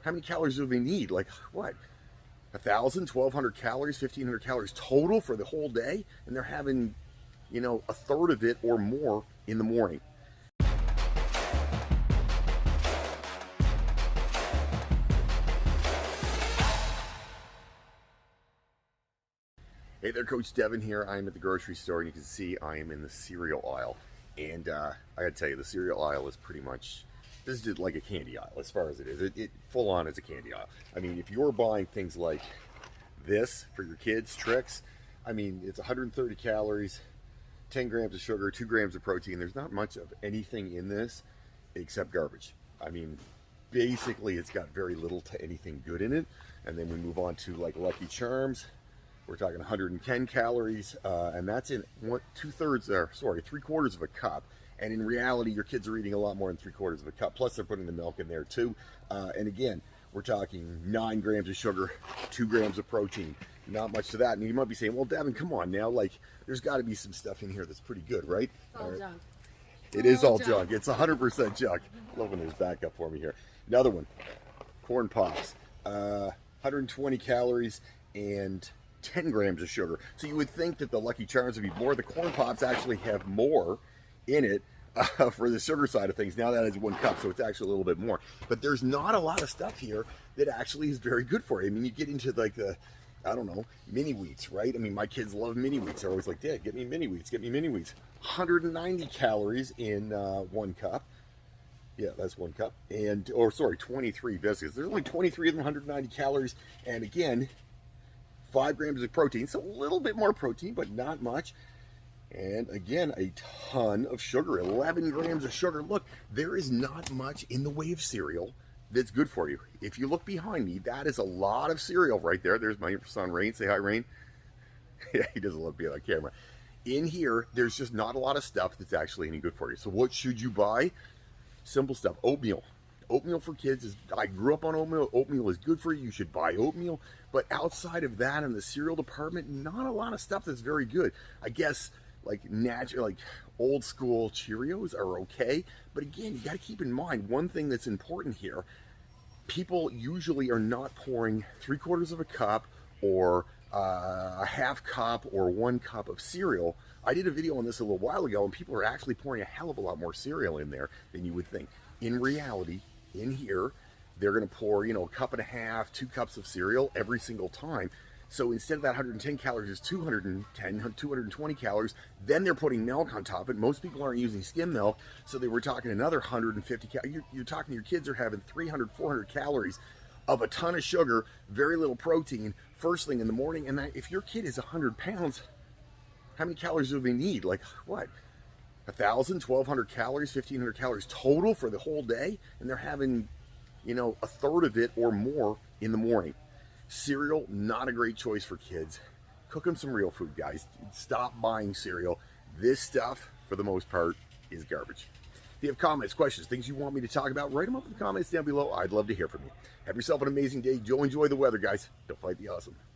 How many calories do they need? Like what? 1,000, 1,200 calories, 1,500 calories total for the whole day, and they're having, a third of it or more in the morning. Hey there, Coach Devin here. I am at the grocery store, and you can see I am in the cereal aisle. And I gotta tell you, the cereal aisle is pretty much, this is like a candy aisle as far as it is. It full on is a candy aisle. I mean, if you're buying things like this for your kids, Tricks, I mean, it's 130 calories, 10 grams of sugar, 2 grams of protein. There's not much of anything in this except garbage. I mean, basically, it's got very little to anything good in it. And then we move on to like Lucky Charms. We're talking 110 calories, and that's in three-quarters of a cup. And in reality, your kids are eating a lot more than 3/4 of a cup. Plus, they're putting the milk in there too. And again, we're talking 9 grams of sugar, 2 grams of protein. Not much to that. And you might be saying, well, Devin, come on now. Like, there's got to be some stuff in here that's pretty good, right? It's all junk. It is all junk. It's 100% junk. I love when there's backup for me here. Another one, corn pops, 120 calories and 10 grams of sugar. So you would think that the Lucky Charms would be more. The corn pops actually have more in it for the sugar side of things. Now that is 1 cup, so it's actually a little bit more. But there's not a lot of stuff here that actually is very good for you. I mean, you get into like the, I don't know, mini wheats, right? I mean, my kids love mini wheats. They're always like, Dad, get me mini wheats, get me mini wheats. 190 calories in 1 cup. Yeah, that's 1 cup. 23 biscuits. There's only 23 of them, 190 calories. And again, 5 grams of protein, so a little bit more protein, but not much. And again, a ton of sugar, 11 grams of sugar. Look, there is not much in the way of cereal that's good for you. If you look behind me, that is a lot of cereal right there. There's my son, Rain. Say hi, Rain. Yeah, he doesn't love being on camera. In here, there's just not a lot of stuff that's actually any good for you. So what should you buy? Simple stuff. Oatmeal. Oatmeal for kids is, I grew up on oatmeal. Oatmeal is good for you. You should buy oatmeal. But outside of that, in the cereal department, not a lot of stuff that's very good. I guess like natural, like old school Cheerios are okay. But again, you got to keep in mind one thing that's important here. People usually are not pouring 3/4 of a cup or a half cup or 1 cup of cereal. I did a video on this a little while ago, and people are actually pouring a hell of a lot more cereal in there than you would think. In reality, in here, they're going to pour, a cup and a half, 2 cups of cereal every single time. So instead of that 110 calories, it's 210, 220 calories. Then they're putting milk on top of it. Most people aren't using skim milk, so they were talking another 150 calories. You're talking your kids are having 300, 400 calories of a ton of sugar, very little protein, first thing in the morning. And if your kid is 100 pounds, how many calories do they need? Like what? 1,000, 1,200 calories, 1,500 calories total for the whole day, and they're having, a third of it or more in the morning. Cereal, not a great choice for kids. Cook them some real food, guys. Stop buying cereal. This stuff, for the most part, is garbage. If you have comments, questions, things you want me to talk about, write them up in the comments down below. I'd love to hear from you. Have yourself an amazing day. Enjoy the weather, guys. Don't fight the awesome.